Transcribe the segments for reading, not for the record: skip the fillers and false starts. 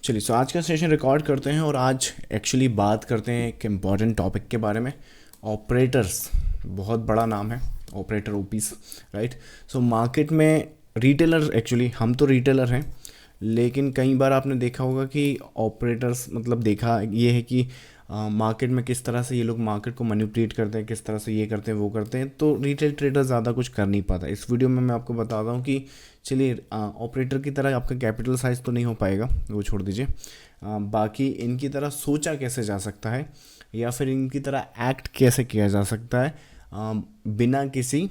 चलिए सो आज का सेशन रिकॉर्ड करते हैं और आज एक्चुअली बात करते हैं एक इम्पॉर्टेंट टॉपिक के बारे में। ऑपरेटर्स, बहुत बड़ा नाम है ऑपरेटर ओपीस, राइट। सो मार्केट में रिटेलर, एक्चुअली हम तो रिटेलर हैं, लेकिन कई बार आपने देखा होगा कि ऑपरेटर्स मतलब देखा ये है कि मार्केट में किस तरह से ये लोग मार्केट को मैनिपुलेट करते हैं, किस तरह से ये करते हैं वो करते हैं, तो रिटेल ट्रेडर ज़्यादा कुछ कर नहीं पाता। इस वीडियो में मैं आपको बताता हूँ कि चलिए ऑपरेटर की तरह आपका कैपिटल साइज तो नहीं हो पाएगा, वो छोड़ दीजिए। बाकी इनकी तरह सोचा कैसे जा सकता है या फिर इनकी तरह एक्ट कैसे किया जा सकता है बिना किसी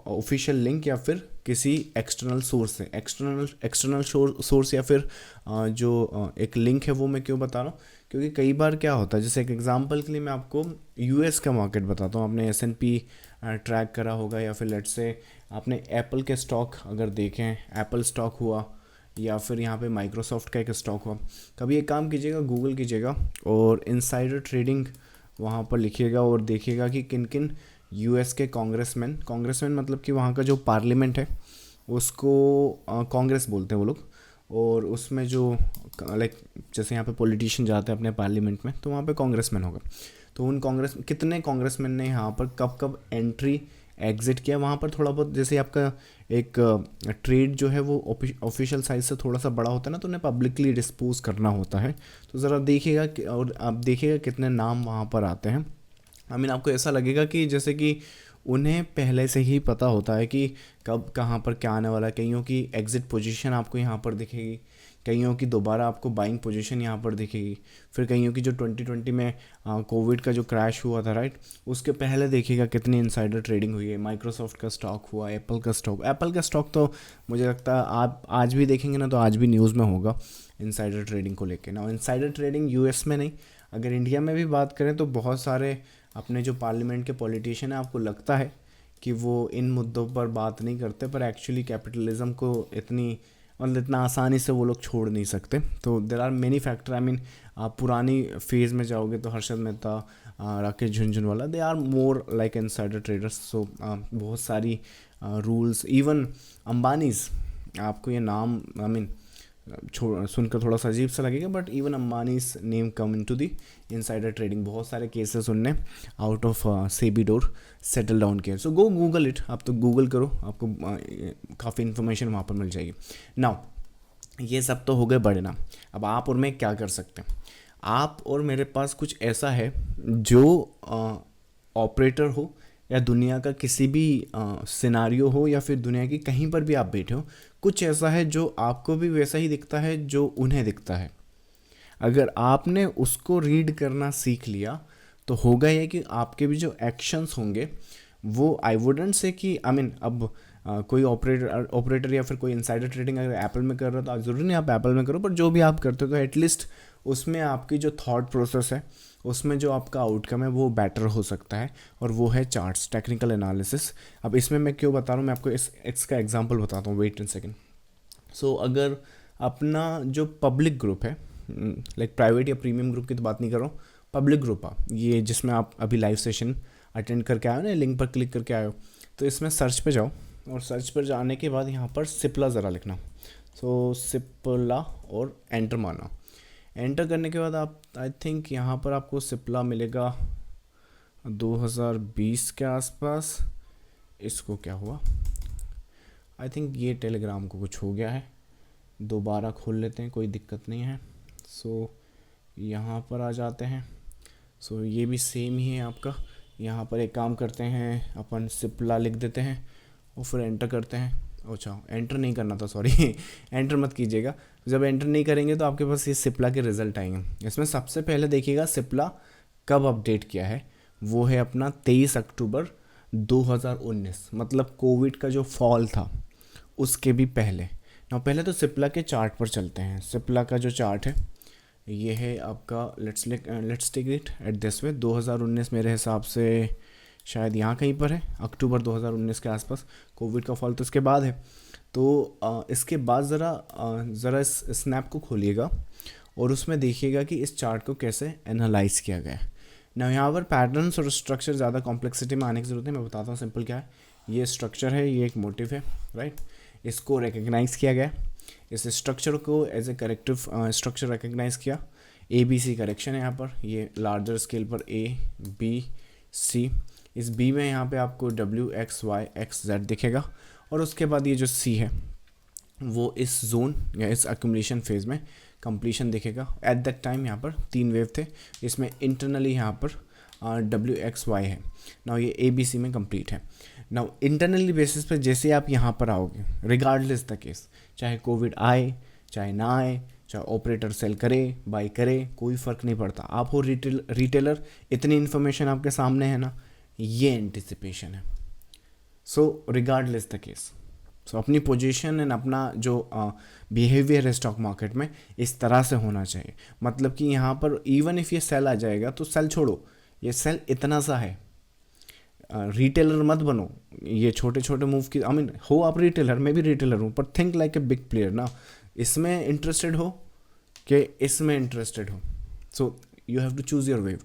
ऑफिशियल लिंक या फिर किसी एक्सटर्नल सोर्स से। एक्सटर्नल सोर्स या फिर जो एक लिंक है वो मैं क्यों बता रहा हूँ, क्योंकि कई बार क्या होता है, जैसे एक एग्जांपल के लिए मैं आपको यूएस का मार्केट बताता हूँ। आपने एसएनपी ट्रैक करा होगा या फिर लेट्स से आपने एप्पल के स्टॉक अगर देखें, एप्पल स्टॉक हुआ या फिर यहाँ पे माइक्रोसॉफ्ट का एक स्टॉक हुआ। कभी एक काम कीजिएगा, गूगल कीजिएगा और इनसाइडर ट्रेडिंग वहाँ पर लिखिएगा और देखिएगा कि किन किन यूएस के कांग्रेसमैन मतलब कि वहाँ का जो पार्लियामेंट है उसको कांग्रेस बोलते हैं वो लोग। और उसमें जो लाइक जैसे यहाँ पे पॉलिटिशियन जाते हैं अपने पार्लियामेंट में, तो वहाँ पे कांग्रेसमैन होगा। तो उन कितने कांग्रेसमैन ने यहाँ पर कब कब एंट्री एग्जिट किया वहाँ पर। थोड़ा बहुत जैसे आपका एक ट्रेड जो है वो ऑफिशियल साइज से थोड़ा सा बड़ा होता है ना, तो उन्हें पब्लिकली डिस्पोज करना होता है। तो ज़रा देखिएगा और आप देखिएगा कितने नाम वहाँ पर आते हैं। आपको ऐसा लगेगा कि जैसे कि उन्हें पहले से ही पता होता है कि कब कहाँ पर क्या आने वाला है। कईयों की एग्ज़िट पोजीशन आपको यहाँ पर दिखेगी, कईयों की दोबारा आपको बाइंग पोजीशन यहाँ पर दिखेगी। फिर कईयों की जो 2020 में कोविड का जो क्रैश हुआ था, राइट, उसके पहले देखिएगा कितनी इनसाइडर ट्रेडिंग हुई है। माइक्रोसॉफ्ट का स्टॉक हुआ, एप्पल का स्टॉक तो मुझे लगता है आप आज भी देखेंगे ना तो आज भी न्यूज़ में होगा इनसाइडर ट्रेडिंग को लेकर ना। इनसाइडर ट्रेडिंग यूएस में नहीं, अगर इंडिया में भी बात करें तो बहुत सारे अपने जो पार्लियामेंट के पॉलिटिशियन हैं, आपको लगता है कि वो इन मुद्दों पर बात नहीं करते, पर एक्चुअली कैपिटलिज्म को इतना आसानी से वो लोग छोड़ नहीं सकते। तो देर आर मेनी फैक्टर। आप पुरानी फेज़ में जाओगे तो Harshad Mehta, Rakesh Jhunjhunwala, they are more like insider traders. So बहुत सारी रूल्स, इवन अंबानीज, आपको ये नाम सुनकर थोड़ा सा अजीब सा लगेगा, but even Ambani's name come in to the insider trading. बहुत सारे केसेस उनने out of SEBI door settle down किए। सो गो गूगल इट, आप तो गूगल करो, आपको काफ़ी इन्फॉर्मेशन वहाँ पर मिल जाएगी। नाउ ये सब तो हो गए बड़े नाम। अब आप और मैं क्या कर सकते हैं? आप और मेरे पास कुछ ऐसा है जो ऑपरेटर हो या दुनिया का किसी भी सिनारियो हो या फिर दुनिया की कहीं पर भी आप बैठे हो, कुछ ऐसा है जो आपको भी वैसा ही दिखता है जो उन्हें दिखता है। अगर आपने उसको रीड करना सीख लिया तो होगा ये कि आपके भी जो एक्शंस होंगे वो आई वुडेंट से कि अब कोई ऑपरेटर या फिर कोई इनसाइडर ट्रेडिंग अगर एप्पल में कर रहा हो तो ज़रूरी नहीं आप एप्पल में करो, पर जो भी आप करते हो तो एटलीस्ट उसमें आपकी जो थॉट प्रोसेस है, उसमें जो आपका आउटकम है वो बेटर हो सकता है, और वो है चार्ट्स, टेक्निकल एनालिसिस। अब इसमें मैं क्यों बता रहा हूँ, मैं आपको इसका एग्जांपल बताता हूँ, वेट इन सेकेंड। सो अगर अपना जो पब्लिक ग्रुप है, लाइक प्राइवेट या प्रीमियम ग्रुप की तो बात नहीं कर रहा हूँ, पब्लिक ग्रुप ये जिसमें आप अभी लाइव सेशन अटेंड करके आए हो ना, लिंक पर क्लिक करके आए हो, तो इसमें सर्च पे जाओ और सर्च पर जाने के बाद यहाँ पर सिप्ला ज़रा लिखना। सो सिप्ला और एंटर मारना। एंटर करने के बाद आप आई थिंक यहाँ पर आपको सिप्ला मिलेगा 2020 के आसपास। इसको क्या हुआ, आई थिंक ये टेलीग्राम को कुछ हो गया है, दोबारा खोल लेते हैं, कोई दिक्कत नहीं है। सो यहाँ पर आ जाते हैं। सो ये भी सेम ही है आपका। यहाँ पर एक काम करते हैं, अपन सिप्ला लिख देते हैं और फिर एंटर करते हैं। अच्छा, एंटर नहीं करना था, सॉरी एंटर मत कीजिएगा। जब एंटर नहीं करेंगे तो आपके पास ये सिप्ला के रिज़ल्ट आएंगे। इसमें सबसे पहले देखिएगा सिप्ला कब अपडेट किया है, वो है अपना 23 अक्टूबर 2019, मतलब कोविड का जो फॉल था उसके भी पहले ना। पहले तो सिप्ला के चार्ट पर चलते हैं। सिप्ला का जो चार्ट है ये है आपका, let's take it at this way. 2019 मेरे हिसाब से शायद यहाँ कहीं पर है, अक्टूबर 2019 के आसपास। कोविड का फॉल तो इसके बाद है। तो इसके बाद ज़रा इस स्नैप को खोलिएगा और उसमें देखिएगा कि इस चार्ट को कैसे एनालाइज किया गया है ना। यहाँ पर पैटर्न्स और स्ट्रक्चर ज़्यादा कॉम्प्लेक्सिटी में आने की ज़रूरत है, मैं बताता हूँ सिंपल क्या है। ये स्ट्रक्चर है, ये एक मोटिव है, राइट, इसको रिकग्नाइज़ किया गया। इस स्ट्रक्चर को as a corrective structure recognise किया। ए बी सी करेक्शन है यहाँ पर, ये लार्जर स्केल पर ए बी सी। इस बी में यहाँ पे आपको W X Y X Z दिखेगा, और उसके बाद ये जो सी है वो इस जोन या इस अक्यूमुलेशन फेज में कंप्लीशन दिखेगा। एट दैट टाइम यहाँ पर 3 वेव थे, इसमें इंटरनली यहाँ पर डब्ल्यू एक्स वाई है। नाउ ये ए बी सी में कंप्लीट है। नाउ इंटरनली बेसिस पे जैसे आप यहाँ पर आओगे, रिगार्डलेस द केस, चाहे कोविड आए चाहे ना आए, चाहे ऑपरेटर सेल करे बाई करे, कोई फ़र्क नहीं पड़ता। आप हो रिटेलर, इतनी इन्फॉर्मेशन आपके सामने है ना, ये एंटिसिपेशन है। सो रिगार्डलेस द केस, सो अपनी पोजीशन एंड अपना जो बिहेवियर है स्टॉक मार्केट में इस तरह से होना चाहिए। मतलब कि यहाँ पर इवन इफ़ ये सेल आ जाएगा तो सेल छोड़ो, ये सेल इतना सा है, रिटेलर मत बनो। ये छोटे छोटे मूव की आई मीन हो आप रिटेलर, मैं भी रिटेलर हूँ, पर think like a big player ना। इसमें इंटरेस्टेड हो कि इसमें इंटरेस्टेड हो, so you have to choose your wave.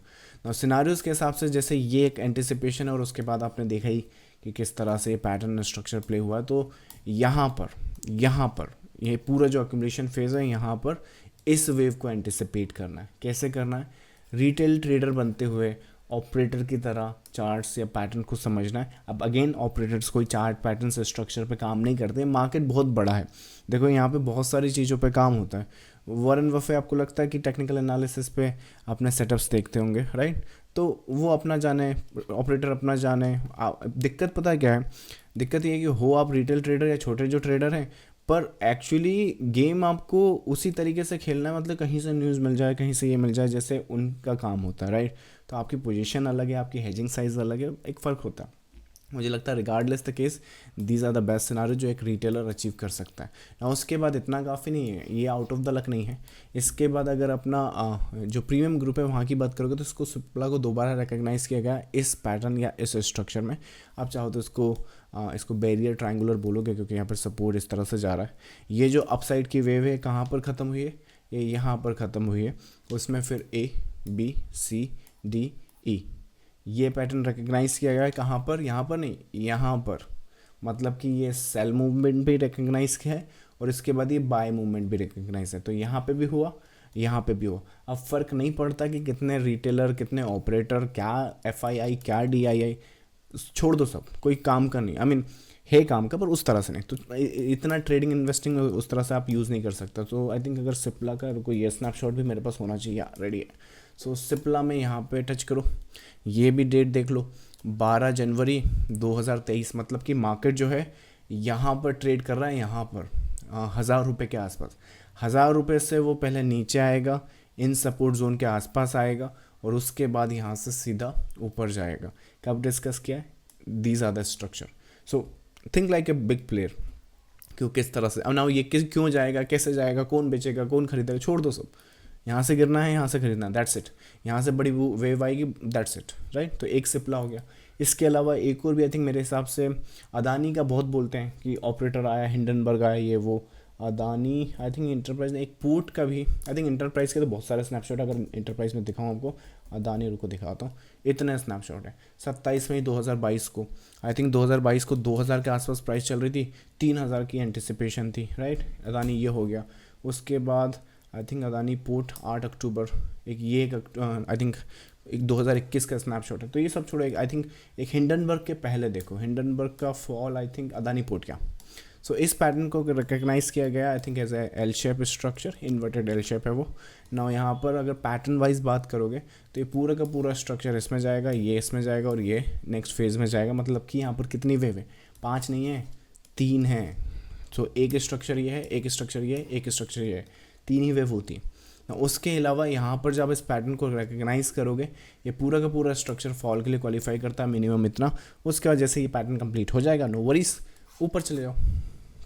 Now scenarios के हिसाब से जैसे ये एक एंटिसिपेशन है, और उसके बाद आपने देखा ही कि किस तरह से पैटर्न स्ट्रक्चर प्ले हुआ है। तो यहाँ पर ये पूरा जो अक्यूमुलेशन फेज है, यहाँ पर इस वेव को एंटिसिपेट करना है। कैसे करना है? रिटेल ट्रेडर बनते हुए ऑपरेटर की तरह चार्ट्स या पैटर्न को समझना है। अब अगेन ऑपरेटर्स कोई चार्ट पैटर्न से स्ट्रक्चर पे काम नहीं करते, मार्केट बहुत बड़ा है। देखो यहाँ पे बहुत सारी चीज़ों पे काम होता है। वॉरेन बफे आपको लगता है कि टेक्निकल एनालिसिस पे अपने सेटअप्स देखते होंगे, राइट? तो वो अपना जाने, ऑपरेटर अपना जाने। दिक्कत पता है क्या है? दिक्कत ये है कि हो आप रिटेल ट्रेडर या छोटे जो ट्रेडर हैं, पर एक्चुअली गेम आपको उसी तरीके से खेलना है। मतलब कहीं से न्यूज़ मिल जाए, कहीं से ये मिल जाए, जैसे उनका काम होता है, राइट? तो आपकी पोजीशन अलग है, आपकी हेजिंग साइज अलग है, एक फ़र्क होता है। मुझे लगता है regardless the case these are the best scenario जो एक रिटेलर अचीव कर सकता है ना। उसके बाद इतना काफ़ी नहीं है, ये आउट ऑफ द लक नहीं है। इसके बाद अगर अपना जो प्रीमियम ग्रुप है वहाँ की बात करोगे, तो इसको सिप्ला को दोबारा रिकग्नाइज़ किया गया इस पैटर्न या इस स्ट्रक्चर में। आप चाहो तो इसको बैरियर ट्रायंगुलर बोलोगे, क्योंकि यहाँ पर सपोर्ट इस तरह से जा रहा है। ये जो अपसाइड की वेव है कहाँ पर ख़त्म हुई है? ये यहाँ पर ख़त्म हुई है। उसमें फिर A B C D E ये पैटर्न रिकग्नाइज किया गया है। कहाँ पर? यहाँ पर नहीं, यहाँ पर। मतलब कि ये सेल मूवमेंट भी रिकग्नाइज किया है, और इसके बाद ये बाय मूवमेंट भी रिकग्नाइज है। तो यहाँ पे भी हुआ, यहाँ पे भी हुआ। अब फ़र्क नहीं पड़ता कि कितने रिटेलर, कितने ऑपरेटर, क्या FII, क्या DII, छोड़ दो सब, कोई काम का नहीं। आई मीन है काम का, पर उस तरह से नहीं। तो इतना ट्रेडिंग इन्वेस्टिंग उस तरह से आप यूज़ नहीं कर सकता। तो आई थिंक अगर सिप्ला का कोई ये स्नैपशॉट भी मेरे पास होना चाहिए, रेडी है। सो सिप्ला में यहाँ पे टच करो, ये भी डेट देख लो, 12 जनवरी 2023। मतलब कि मार्केट जो है यहाँ पर ट्रेड कर रहा है, यहाँ पर 1000 रुपये के आसपास। 1000 रुपये से वो पहले नीचे आएगा, इन सपोर्ट जोन के आसपास आएगा, और उसके बाद यहाँ से सीधा ऊपर जाएगा। कब डिस्कस किया है? These are the structure. So think like a big player. क्यों, किस तरह से, अब ना ये क्यों जाएगा, कैसे जाएगा, कौन बेचेगा, कौन खरीदेगा, छोड़ दो सब। यहाँ से गिरना है, यहाँ से खरीदना है, दैट्स इट। यहाँ से बड़ी वेव आएगी, दैट्स इट, राइट? तो एक सिप्ला हो गया। इसके अलावा एक और भी आई थिंक मेरे हिसाब से अदानी का बहुत बोलते हैं कि ऑपरेटर आया, हिंडनबर्ग आया, ये वो। अदानी आई थिंक इंटरप्राइज ने एक पोर्ट का भी, आई थिंक इंटरप्राइज के तो बहुत सारे स्नैपशॉट, अगर इंटरप्राइज में दिखाऊँ आपको, अदानी रुको दिखाता हूँ। इतने स्नैपशॉट है। 27 मई 2022 को, आई थिंक 2022 को 2000 के आसपास प्राइस चल रही थी, 3000 की एंटिसिपेशन थी, राइट? अदानी ये हो गया। उसके बाद आई थिंक अदानी पोर्ट 8 अक्टूबर, एक ये आई थिंक एक 2021 का स्नैपशॉट है। तो ये सब छोड़ो, आई थिंक एक हिंडनबर्ग के पहले देखो, हिंडनबर्ग का fall, I think Adani port क्या। सो इस पैटर्न को रिकग्नाइज किया गया I think as a L shape structure, inverted L shape है वो ना। यहाँ पर अगर पैटर्न वाइज बात करोगे तो ये पूरा का पूरा स्ट्रक्चर इसमें जाएगा, ये इसमें जाएगा, और ये नेक्स्ट फेज में जाएगा। मतलब कि यहाँ पर कितनी वेव है? 5 नहीं है, 3 है। सो एक स्ट्रक्चर ये है, एक स्ट्रक्चर ये है, एक स्ट्रक्चर ये है, 3 ही वेव होती है। उसके अलावा यहाँ पर जब इस पैटर्न को रिकग्नाइज करोगे, ये पूरा का पूरा स्ट्रक्चर फॉल के लिए क्वालिफाई करता है, मिनिमम इतना। उसके बाद जैसे ये पैटर्न कंप्लीट हो जाएगा, नो वरीज, ऊपर चले जाओ।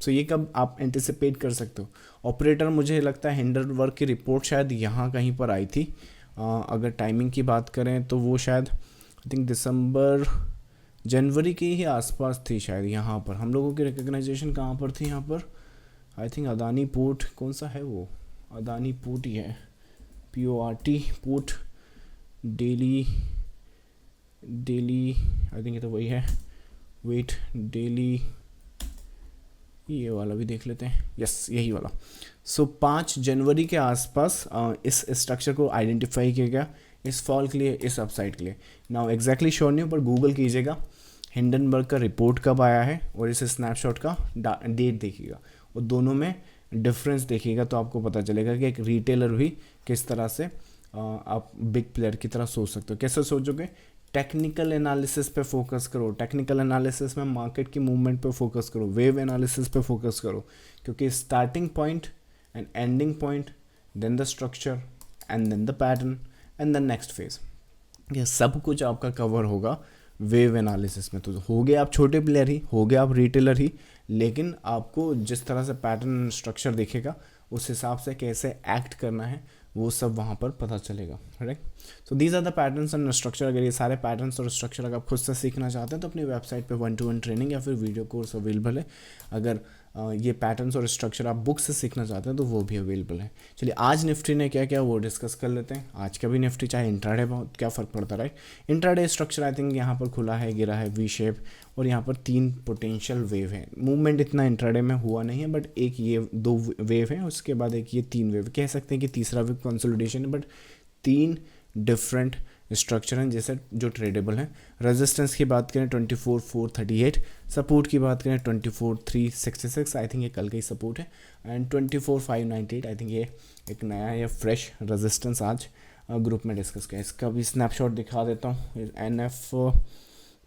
सो ये कब आप एंटिसिपेट कर सकते हो? ऑपरेटर, मुझे लगता है हिंडनबर्ग की रिपोर्ट शायद यहाँ कहीं पर आई थी। अगर टाइमिंग की बात करें तो वो शायद आई थिंक दिसंबर जनवरी के ही आसपास थी शायद। यहाँ पर हम लोगों की रिकग्नाइजेशन कहाँ पर थी? यहाँ पर आई थिंक अदानी पोर्ट, कौन सा है वो? अदानी पोर्ट ही है, PORT port, daily I think ये तो वही है। वेट, डेली ये वाला भी देख लेते हैं, यस यही वाला। सो 5 जनवरी के आसपास इस स्ट्रक्चर को आइडेंटिफाई किया गया, इस फॉल के लिए, इस अपसाइड के लिए। नाउ एग्जैक्टली श्योर नहीं हूँ, पर गूगल कीजिएगा हिंडनबर्ग का रिपोर्ट कब आया है और इस स्नैपशॉट का डेट देखिएगा, और दोनों में डिफरेंस देखिएगा तो आपको पता चलेगा कि एक रिटेलर भी किस तरह से आप बिग प्लेयर की तरह सोच सकते हो। कैसे सोचोगे? टेक्निकल एनालिसिस पे फोकस करो, टेक्निकल एनालिसिस में मार्केट की मूवमेंट पे फोकस करो, वेव एनालिसिस पे फोकस करो, क्योंकि starting point and ending point, then the structure and then the pattern and then next phase, ये सब कुछ आपका कवर होगा वेव एनालिसिस में। तो हो गए आप छोटे प्लेयर ही, हो गए आप रिटेलर ही, लेकिन आपको जिस तरह से पैटर्न स्ट्रक्चर दिखेगा उस हिसाब से कैसे एक्ट करना है वो सब वहाँ पर पता चलेगा, right. So these are the patterns and structure. अगर ये सारे पैटर्न्स और स्ट्रक्चर अगर आप खुद से सीखना चाहते हैं तो अपनी वेबसाइट पे 1-to-1 ट्रेनिंग या फिर वीडियो कोर्स अवेलेबल है। अगर ये पैटर्न्स और स्ट्रक्चर आप बुक से सीखना चाहते हैं तो वो भी अवेलेबल है। चलिए आज निफ्टी ने क्या क्या वो डिस्कस कर लेते हैं। आज का भी निफ्टी चाहे इंट्राडे बहुत क्या फ़र्क पड़ता है, right. Intraday structure I think यहाँ पर खुला है, गिरा है वी शेप, और यहाँ पर 3 पोटेंशियल वेव है। मूवमेंट इतना इंट्राडे में हुआ नहीं है, बट एक ये 2 वेव है, उसके बाद एक ये 3 वेव, कह सकते हैं कि तीसरा वेव कंसोलिडेशन है, बट 3 डिफरेंट स्ट्रक्चर हैं जैसे जो ट्रेडेबल हैं। रेजिस्टेंस की बात करें 24,438, सपोर्ट की बात करें 24,366, आई थिंक ये कल का ही सपोर्ट है, एंड 24,598, आई थिंक ये एक नया या फ्रेश रेजिस्टेंस आज ग्रुप में डिस्कस किया। इसका भी स्नैपशॉट दिखा देता हूँ। NF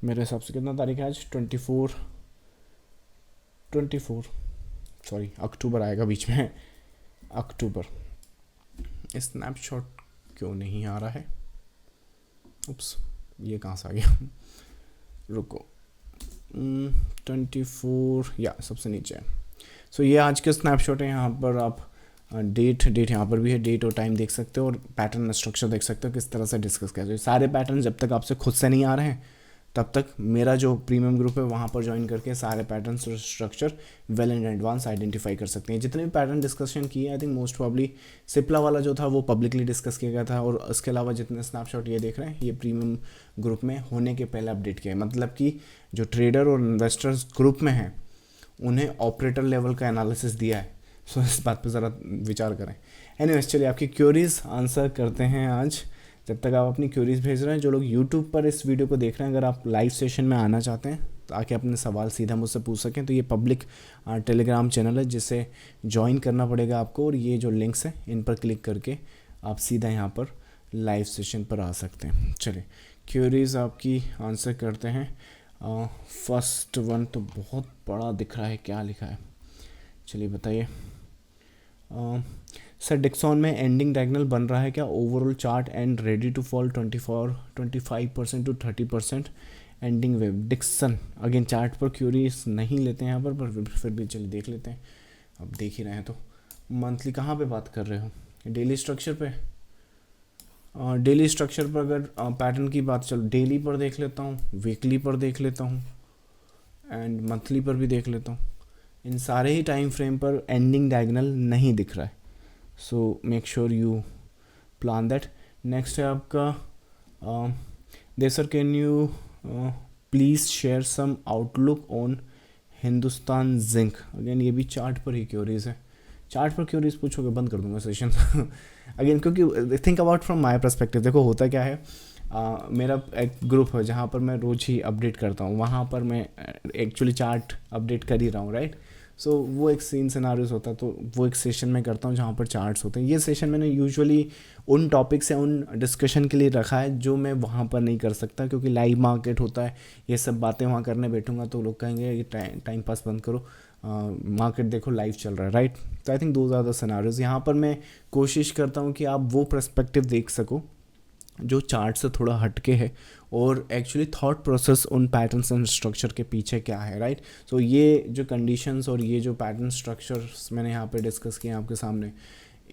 मेरे हिसाब से कितना तारीख है आज? 24 सॉरी अक्टूबर आएगा बीच में, अक्टूबर। स्नैपशॉट क्यों नहीं आ रहा है? उप्स, ये कहाँ से आ गया? रुको, 24 या सबसे नीचे है। सो ये आज के स्नैपशॉट है। यहाँ पर आप डेट यहाँ पर भी है, डेट और टाइम देख सकते हो, और पैटर्न स्ट्रक्चर देख सकते हो किस तरह से डिस्कस किया जाए। सारे पैटर्न जब तक आपसे खुद से नहीं आ रहे हैं तब तक मेरा जो प्रीमियम ग्रुप है वहाँ पर ज्वाइन करके सारे पैटर्न और structure well in advance identify कर सकते हैं। जितने भी पैटर्न डिस्कशन किए I think most probably Cipla वाला जो था वो पब्लिकली डिस्कस किया गया था, और उसके अलावा जितने स्नैपशॉट ये देख रहे हैं ये प्रीमियम ग्रुप में होने के पहले अपडेट किया है। मतलब कि जो ट्रेडर और इन्वेस्टर्स ग्रुप में हैं उन्हें ऑपरेटर लेवल का एनालिसिस दिया है। सो इस बात पर ज़रा विचार करें। एनीवेज चलिए आपकी क्यूरीज आंसर करते हैं आज। जब तक आप अपनी क्यूरीज भेज रहे हैं, जो लोग यूट्यूब पर इस वीडियो को देख रहे हैं, अगर आप लाइव सेशन में आना चाहते हैं ताकि अपने सवाल सीधा मुझसे पूछ सकें, तो ये पब्लिक टेलीग्राम चैनल है जिसे ज्वाइन करना पड़ेगा आपको, और ये जो लिंक्स हैं इन पर क्लिक करके आप सीधा यहाँ पर लाइव सेशन पर आ सकते हैं। चलिए क्यूरीज आपकी आंसर करते हैं। फर्स्ट वन तो बहुत बड़ा दिख रहा है, क्या लिखा है चलिए बताइए। सर डिक्सॉन में एंडिंग डायगोनल बन रहा है क्या? Overall chart and ready to fall 25% to 30%, ending wave Dixon. Again chart पर क्यूरीज नहीं लेते हैं यहाँ पर फिर भी चलिए देख लेते हैं। अब देख ही रहे हैं तो मंथली कहाँ पे बात कर रहे हो? डेली स्ट्रक्चर पे। डेली स्ट्रक्चर पर अगर पैटर्न की बात, चलो डेली पर देख लेता हूँ, वीकली पर देख लेता हूँ, एंड मंथली पर भी देख लेता हूँ। इन सारे ही टाइम फ्रेम पर एंडिंग डायगोनल नहीं दिख रहा है। So make sure you plan that. Next है आपका दे sir can you please share some outlook on Hindustan zinc. Again ये भी चार्ट पर ही क्यूरीज है। चार्ट पर क्यूरीज पूछोगे बंद कर दूंगा सेशन अगेन, क्योंकि think about from my perspective. देखो होता क्या है, मेरा एक ग्रुप है जहाँ पर मैं रोज़ ही अपडेट करता हूँ, वहाँ पर मैं एक्चुअली चार्ट अपडेट कर ही रहा हूँ, राइट। सो वो एक सीन सिनारियोस होता है, तो वो एक सेशन में करता हूँ जहाँ पर चार्ट्स होते हैं। ये सेशन मैंने यूजुअली उन टॉपिक्स या उन डिस्कशन के लिए रखा है जो मैं वहाँ पर नहीं कर सकता, क्योंकि लाइव मार्केट होता है। ये सब बातें वहाँ करने बैठूंगा तो लोग कहेंगे ये टाइम पास बंद करो, मार्केट देखो लाइव चल रहा है, राइट। तो आई थिंक दो ज़्यादा सिनारियोस। यहाँ पर मैं कोशिश करता हूँ कि आप वो पर्सपेक्टिव देख सको जो चार्ट से थोड़ा हटके है, और एक्चुअली थॉट प्रोसेस उन पैटर्न्स एंड स्ट्रक्चर के पीछे क्या है, राइट। सो ये जो कंडीशंस और ये जो पैटर्न स्ट्रक्चर्स मैंने यहाँ पे डिस्कस किए आपके सामने,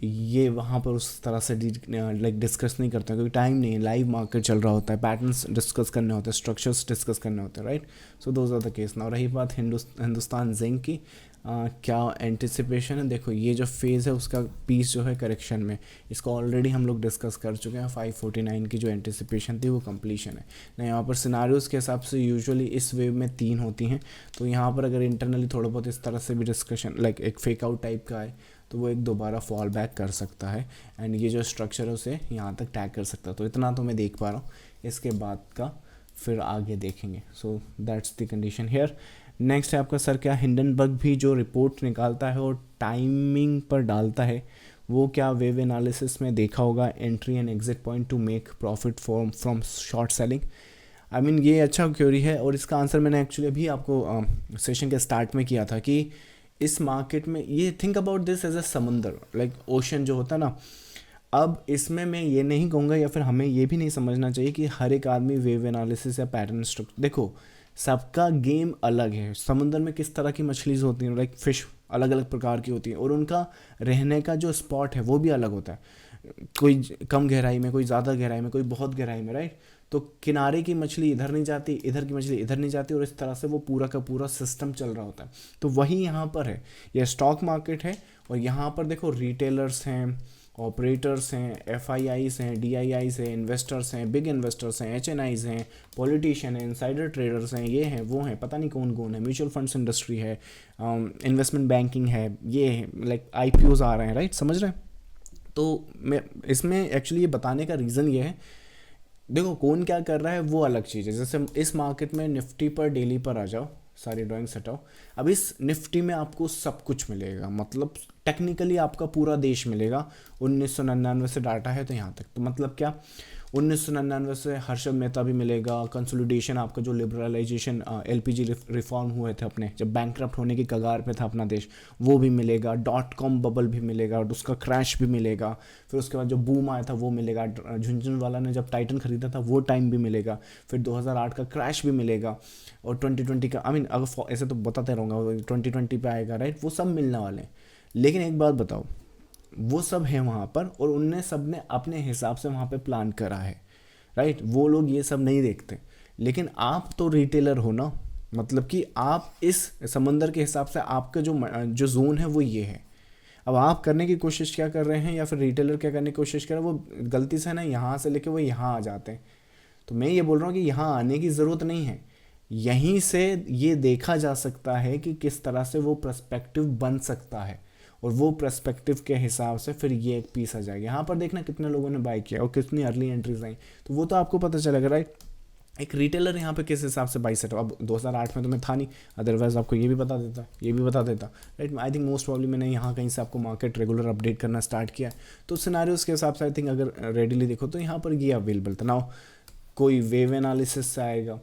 ये वहाँ पर उस तरह से लाइक डिस्कस नहीं करते हैं, क्योंकि टाइम नहीं है, लाइव मार्केट चल रहा होता है, पैटर्न्स डिस्कस करने होते हैं, स्ट्रक्चर्स डिस्कस करने होते हैं, right. So those are the case. ना रही बात हिंदुस्तान जिंक की, क्या एंटिसिपेशन है, देखो ये जो फेज़ है उसका पीस जो है करेक्शन में, इसको ऑलरेडी हम लोग डिस्कस कर चुके हैं। 549 की जो एंटिसिपेशन थी वो कंप्लीशन है ना। यहाँ पर सिनारियोज़ के हिसाब से यूजुअली इस वेव में 3 होती हैं, तो यहाँ पर अगर इंटरनली थोड़ा बहुत इस तरह से भी डिस्कशन लाइक एक फेक आउट टाइप का है तो वो एक दोबारा फॉल बैक कर सकता है, एंड ये जो स्ट्रक्चर है उसे यहाँ तक टैग कर सकता है। तो इतना तो मैं देख पा रहा हूँ, इसके बाद का फिर आगे देखेंगे। So that's the condition here. Next है आपका सर क्या हिंडनबर्ग भी जो रिपोर्ट निकालता है और टाइमिंग पर डालता है, वो क्या वेव एनालिसिस में देखा होगा entry and exit point two make profit from short selling. I mean ये अच्छा क्वेरी है, और इसका आंसर मैंने एक्चुअली अभी आपको सेशन के स्टार्ट में किया था कि इस मार्केट में ये think about this as a समुंदर, लाइक ओशन जो होता है ना। अब इसमें मैं ये नहीं कहूँगा या फिर हमें ये भी नहीं समझना चाहिए कि हर एक आदमी वेव एनालिसिस या पैटर्न स्ट्रक्चर, देखो सबका गेम अलग है। समुंदर में किस तरह की मछलीज होती हैं, लाइक फिश अलग अलग प्रकार की होती हैं, और उनका रहने का जो स्पॉट है वो भी अलग होता है। कोई कम गहराई में, कोई ज़्यादा गहराई में, कोई बहुत गहराई में, राइट। तो किनारे की मछली इधर नहीं जाती, इधर की मछली इधर नहीं जाती, और इस तरह से वो पूरा का पूरा सिस्टम चल रहा होता है। तो वही यहाँ पर है, यह स्टॉक मार्केट है, और यहाँ पर देखो रिटेलर्स हैं, ऑपरेटर्स हैं, एफआईआईस हैं, डीआईआईस हैं, इन्वेस्टर्स हैं, बिग इन्वेस्टर्स हैं, एचएनआईज हैं, पॉलिटिशियन हैं, इनसाइडर ट्रेडर्स हैं, ये हैं वो हैं, पता नहीं कौन कौन है, म्यूचुअल फंड्स इंडस्ट्री है, इन्वेस्टमेंट बैंकिंग है, ये है, लाइक आईपीओज आ रहे हैं, राइट, समझ रहे हैं। तो मैं इसमें एक्चुअली ये बताने का रीज़न ये है, देखो कौन क्या कर रहा है वो अलग चीज़ है। जैसे इस मार्केट में निफ्टी पर डेली पर आ जाओ, सारी ड्राइंग्स हटाओ, अब इस निफ्टी में आपको सब कुछ मिलेगा, मतलब टेक्निकली आपका पूरा देश मिलेगा। 1999 से डाटा है तो यहाँ तक, तो मतलब क्या 1999 से हर्षद मेहता भी मिलेगा, कंसोलिडेशन आपका जो लिबरलाइजेशन एलपीजी रिफॉर्म हुए थे अपने, जब बैंकक्रप्ट होने की कगार पे था अपना देश, वो भी मिलेगा। .com बबल भी मिलेगा और उसका क्रैश भी मिलेगा। फिर उसके बाद जो बूम आया था वो मिलेगा, झुंझुनवाला ने जब टाइटन खरीदा था वो टाइम भी मिलेगा। फिर 2008 का क्रैश भी मिलेगा, और 2020 का, आई मीन अगर ऐसे तो बताते रहूँगा 2020 पे आएगा, राइट, वो सब मिलने वाले हैं। लेकिन एक बात बताओ, वो सब है वहाँ पर, और उनने सब ने अपने हिसाब से वहाँ पे प्लान करा है, राइट। वो लोग ये सब नहीं देखते, लेकिन आप तो रिटेलर हो ना, मतलब कि आप इस समंदर के हिसाब से आपका जो जोन है वो ये है। अब आप करने की कोशिश क्या कर रहे हैं, या फिर रिटेलर क्या करने की कोशिश कर रहे हैं, वो गलती से ना यहाँ से लेके वो यहाँ आ जाते हैं। तो मैं ये बोल रहा हूँ कि यहाँ आने की ज़रूरत नहीं है, यहीं से ये देखा जा सकता है कि किस तरह से वो पर्सपेक्टिव बन सकता है, और वो पर्सपेक्टिव के हिसाब से फिर ये एक पीस आ जाएगा। यहाँ पर देखना कितने लोगों ने बाई किया और कितनी अर्ली एंट्रीज आई, तो वो तो आपको पता चलेगा, राइट। एक रिटेलर यहाँ पे किस हिसाब से बाई सेट हो। अब 2008 में तो मैं था नहीं, अदरवाइज आपको ये भी बता देता, ये भी बता देता, right. I think most probably मैंने यहाँ कहीं से आपको मार्केट रेगुलर अपडेट करना स्टार्ट किया है, तो सिनारियोज के हिसाब से आई थिंक अगर रेडिली देखो तो यहाँ पर ये अवेलेबल था। नाउ कोई वेव एनालिसिस से आएगा,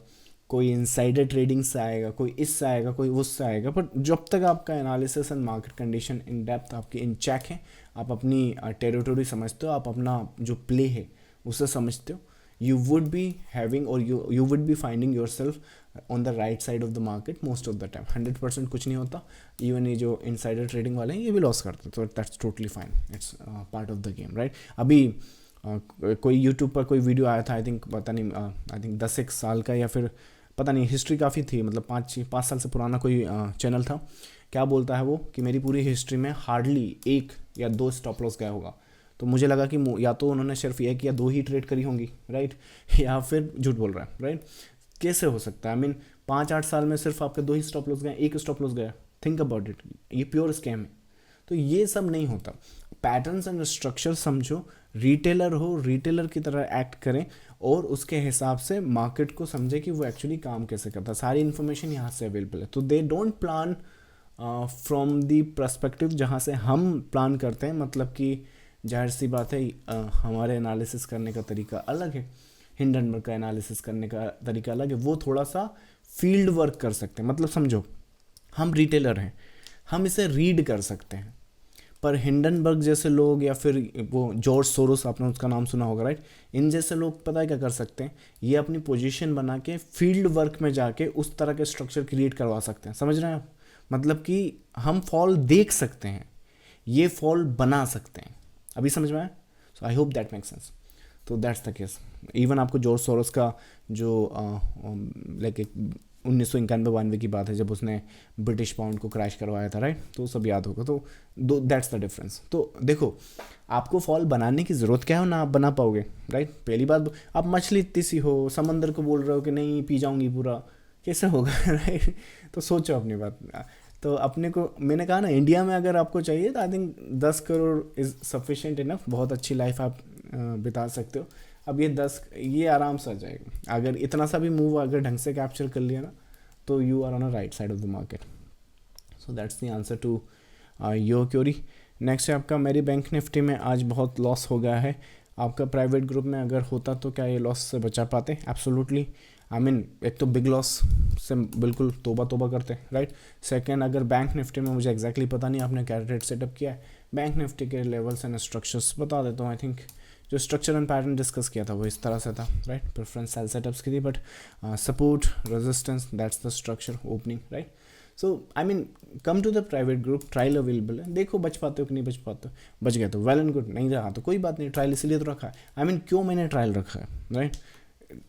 कोई इनसाइडर ट्रेडिंग से आएगा, कोई इससे आएगा, कोई उससे आएगा, पर जब तक आपका analysis and market condition in depth आपकी इन चेक है, आप अपनी टेरिटोरी समझते हो, आप अपना जो प्ले है उसे समझते हो, यू वुड बी हैविंग और you would be finding your self on the right side of the market most of the time. 100% कुछ नहीं होता, इवन ये जो इनसाइडर ट्रेडिंग वाले हैं ये भी लॉस करते हैं, तो that's totally fine, it's part of the game, right. अभी कोई यूट्यूब पर कोई वीडियो आया था, आई थिंक पता नहीं, आई थिंक 10 साल का, या फिर पता नहीं, हिस्ट्री काफ़ी थी, मतलब 5 साल से पुराना कोई चैनल था। क्या बोलता है वो कि मेरी पूरी हिस्ट्री में हार्डली 1 या 2 स्टॉप लॉस गया होगा। तो मुझे लगा कि या तो उन्होंने सिर्फ एक या 2 ही ट्रेड करी होंगी, राइट, या फिर झूठ बोल रहा है, राइट। कैसे हो सकता है, आई मीन 5-8 साल में सिर्फ आपके 2 ही स्टॉप लॉस गए, 1 स्टॉप लॉस गया, थिंक अबाउट इट, ये प्योर स्कैम है। तो ये सब नहीं होता, पैटर्न्स एंड स्ट्रक्चर समझो, रिटेलर हो, रिटेलर की तरह एक्ट करें, और उसके हिसाब से मार्केट को समझे कि वो एक्चुअली काम कैसे करता है। सारी इन्फॉर्मेशन यहाँ से अवेलेबल है, तो they don't plan from the perspective जहाँ से हम प्लान करते हैं, मतलब कि जाहिर सी बात है हमारे एनालिसिस करने का तरीका अलग है, हिंडनबर्ग का एनालिसिस करने का तरीका अलग है, वो थोड़ा सा फील्ड वर्क कर सकते हैं। मतलब समझो हम रिटेलर हैं, हम इसे रीड कर सकते हैं, पर हिंडनबर्ग जैसे लोग, या फिर वो जॉर्ज सोरोस, आपने उसका नाम सुना होगा, राइट, इन जैसे लोग पता है क्या कर सकते हैं, ये अपनी पोजीशन बना के फील्ड वर्क में जाके उस तरह के स्ट्रक्चर क्रिएट करवा सकते हैं। समझ रहे हैं आप, मतलब कि हम फॉल देख सकते हैं, ये फॉल बना सकते हैं। अभी समझ में आया? So I hope that makes sense. तो दैट्स द केस। इवन आपको जॉर्ज सोरोस का जो लाइक एक 1991 की बात है जब उसने ब्रिटिश पाउंड को क्रैश करवाया था, राइट। तो सब याद होगा। तो दैट्स द डिफरेंस। तो देखो, आपको फॉल बनाने की ज़रूरत क्या है ना, आप बना पाओगे, राइट। पहली बात, आप मछली इतनी सी हो, समंदर को बोल रहे हो कि नहीं पी जाऊंगी पूरा, कैसे होगा राइट। तो सोचो अपनी बात। तो अपने को, मैंने कहा ना, इंडिया में अगर आपको चाहिए तो I think 10 crore is sufficient enough, बहुत अच्छी लाइफ आप बिता सकते हो। अब ये आराम से आ जाएगा अगर इतना सा भी मूव अगर ढंग से कैप्चर कर लिया ना, तो you are on a right side of the market. So that's the answer to your query. Next है आपका, मेरी बैंक निफ्टी में आज बहुत लॉस हो गया है, आपका प्राइवेट ग्रुप में अगर होता तो क्या ये लॉस से बचा पाते? एब्सोल्युटली। आई मीन, एक तो बिग लॉस से बिल्कुल तोबा तोबा करते, राइट। सेकंड, अगर बैंक निफ्टी में, मुझे एग्जैक्टली पता नहीं आपने क्या रेट सेटअप किया है, बैंक निफ्टी के लेवल्स एंड स्ट्रक्चर्स बता देता हूँ। आई थिंक जो स्ट्रक्चर एंड पैटर्न डिस्कस किया था वो इस तरह से था, राइट। प्रेफरेंस सेल सेटअप्स की थी, but support resistance that's the structure opening, right. So I mean, come to the private group, trial available है, देखो बच पाते हो कि नहीं बच पाते हो। बच गए तो वेल एंड गुड, नहीं रहा तो कोई बात नहीं, ट्रायल इसलिए तो रखा है। आई मीन, क्यों मैंने ट्रायल रखा है, right.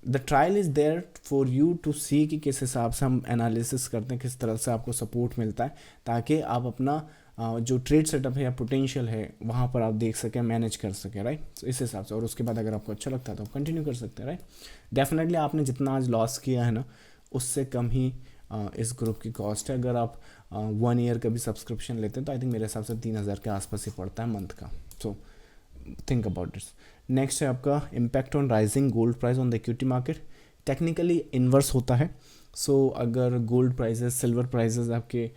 The trial is there for you to see कि किस हिसाब से हम एनालिसिस करते हैं, किस तरह से आपको सपोर्ट मिलता है, ताकि आप अपना जो ट्रेड सेटअप है या पोटेंशियल है वहाँ पर आप देख सकें, मैनेज कर सकें, राइट। तो इस हिसाब से, और उसके बाद अगर आपको अच्छा लगता है तो आप कंटिन्यू कर सकते हैं, राइट। डेफिनेटली आपने जितना आज लॉस किया है ना, उससे कम ही इस ग्रुप की कॉस्ट है। अगर आप 1 ईयर का भी सब्सक्रिप्शन लेते हैं तो आई थिंक मेरे हिसाब से 3,000 के आसपास ही पड़ता है मंथ का। So think about this. Next है आपका, impact on rising gold price on the equity market. Technically inverse होता है। सो अगर गोल्ड प्राइजेस, सिल्वर प्राइजेस आपके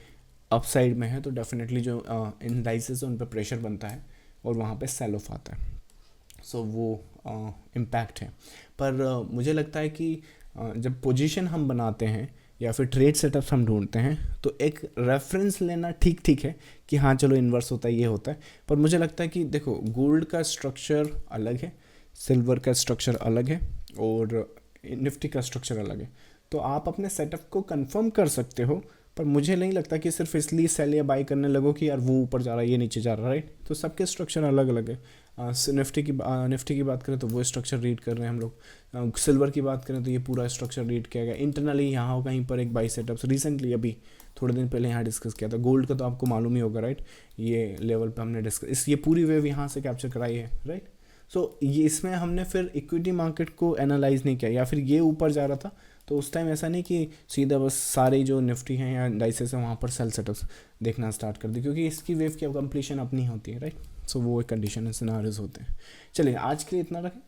अपसाइड में है तो डेफिनेटली जो इंडाइसेस उन पर प्रेशर बनता है और वहाँ पे सेल ऑफ आता है। सो वो इम्पैक्ट है। पर मुझे लगता है कि जब पोजीशन हम बनाते हैं या फिर ट्रेड सेटअप्स हम ढूंढते हैं तो एक रेफरेंस लेना ठीक ठीक है कि हाँ चलो इन्वर्स होता है, ये होता है। पर मुझे लगता है कि देखो, गोल्ड का स्ट्रक्चर अलग है, सिल्वर का स्ट्रक्चर अलग है और निफ्टी का स्ट्रक्चर अलग है। तो आप अपने सेटअप को कंफर्म कर सकते हो, पर मुझे नहीं लगता कि सिर्फ इसलिए सेल या बाई करने लगो कि यार वो ऊपर जा रहा है ये नीचे जा रहा है, राइट। तो सबके स्ट्रक्चर अलग अलग है। निफ्टी की बात करें तो वो स्ट्रक्चर रीड कर रहे हैं हम लोग। सिल्वर की बात करें तो ये पूरा स्ट्रक्चर रीड किया गया इंटरनली। यहाँ कहीं पर एक बाई सेटअप्स रिसेंटली अभी थोड़े दिन पहले यहाँ डिस्कस किया था। गोल्ड का तो आपको मालूम ही होगा, राइट। ये लेवल पे हमने डिस्कस, ये पूरी वेव यहाँ से कैप्चर कराई है, राइट। सो ये इसमें हमने फिर इक्विटी मार्केट को एनालाइज नहीं किया, या फिर ये ऊपर जा रहा था तो उस टाइम ऐसा नहीं कि सीधा बस सारे जो निफ्टी हैं या इंडाइसेस हैं वहाँ पर सेल सेटअप्स देखना स्टार्ट कर दी, क्योंकि इसकी वेव की कंप्लीशन अपनी होती है, राइट। सो वो एक कंडीशन है, सिनारियोज होते हैं। चलिए आज के लिए इतना रखें।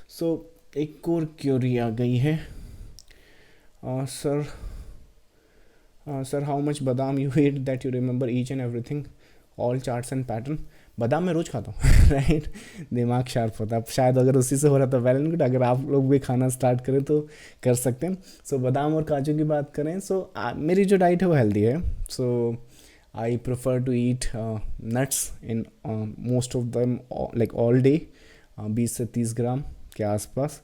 सो एक और क्यूरी आ गई है, सर हाउ मच बादाम you eat that you remember each and everything all charts and pattern. बादाम मैं रोज़ खाता हूँ राइट। दिमाग शार्प होता है शायद, अगर उसी से हो रहा था वेल एंड गुड। अगर आप लोग भी खाना स्टार्ट करें तो कर सकते हैं। सो बादाम और काजू की बात करें, सो मेरी जो डाइट है वो हेल्दी है। So I prefer to eat nuts in most of them like all day, 20 से 30 ग्राम के आसपास।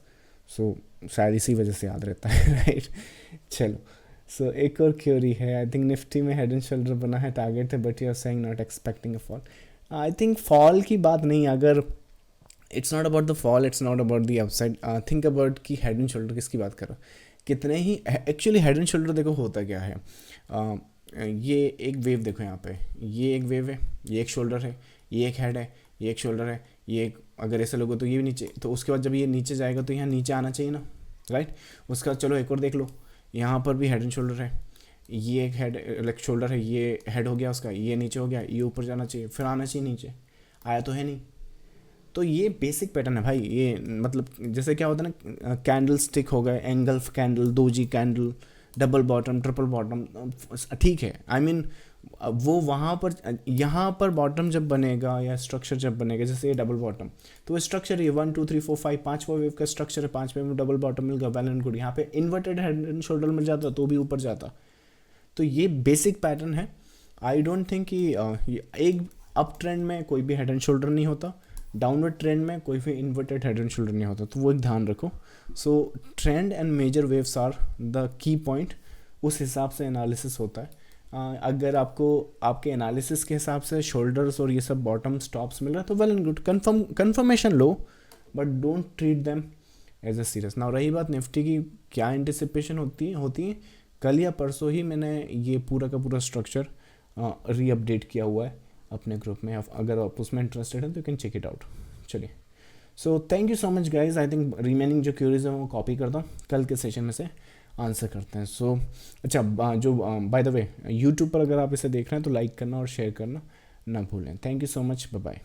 सो शायद इसी वजह से याद रहता है राइट। चलो, सो एक और क्यूरी है, आई थिंक निफ्टी में हेड एंड शोल्डर बना है, टारगेट है, but you are saying not expecting a fall. I think fall की बात नहीं, अगर it's not about the fall, it's not about the upside. Think about कि हेड एंड शोल्डर किसकी बात करो, कितने ही एक्चुअली हेड एंड शोल्डर देखो होता क्या है। ये एक वेव देखो यहाँ पे, ये एक वेव है, ये एक शोल्डर है, ये एक हेड है, ये एक शोल्डर है, ये एक, अगर ऐसे लोगो तो ये भी नीचे, तो उसके बाद जब ये नीचे जाएगा तो यहाँ नीचे आना चाहिए ना, राइट। उसका चलो एक और देख लो, यहाँ पर भी हेड एंड शोल्डर है, ये एक हेड लाइक शोल्डर है, ये हेड हो गया उसका, ये नीचे हो गया, ये ऊपर जाना चाहिए, फिर आना चाहिए नीचे, आया तो है नहीं। तो ये बेसिक पैटर्न है भाई। ये मतलब जैसे क्या होता है ना, कैंडल स्टिक हो गए, engulf candle, doji candle, double bottom, triple bottom, ठीक है। आई मीन वो वहाँ पर, यहाँ पर बॉटम जब बनेगा या स्ट्रक्चर जब बनेगा, जैसे ये डबल बॉटम, तो वो स्ट्रक्चर ये 1 2 3 4 5 पाँचवा वेव का स्ट्रक्चर है, 5वें में डबल बॉटम मिल गया, वेल एंड गुड। यहाँ पे इन्वर्टेड हेड एंड शोल्डर मिल जाता तो भी ऊपर जाता। तो ये बेसिक पैटर्न है। आई डोंट थिंक कि एक अप ट्रेंड में कोई भी हेड एंड शोल्डर नहीं होता, डाउनवर्ड ट्रेंड में कोई भी इन्वर्टेड हेड एंड शोल्डर नहीं होता, तो वो एक ध्यान रखो। So trend and major waves are the key point, उस हिसाब से एनालिसिस होता है। अगर आपको आपके एनालिसिस के हिसाब से शोल्डर्स और ये सब बॉटम स्टॉप्स मिल रहा है तो वेल एंड गुड, कन्फर्मेशन लो, but don't treat them as a serious. ना रही बात निफ्टी की, क्या एंटिसिपेशन होती है कल या परसों ही मैंने ये पूरा का पूरा स्ट्रक्चर रीअपडेट किया हुआ है अपने ग्रुप में। अगर आप उसमें इंटरेस्टेड हैं तो you can check it out. चलिए, so thank you so much guys. I think remaining जो क्यूरीज है वो कॉपी करता हूँ, कल के सेशन में से आंसर करते हैं। सो अच्छा, जो बाय द वे यूट्यूब पर अगर आप इसे देख रहे हैं तो लाइक करना और शेयर करना ना भूलें। Thank you so much, bye bye.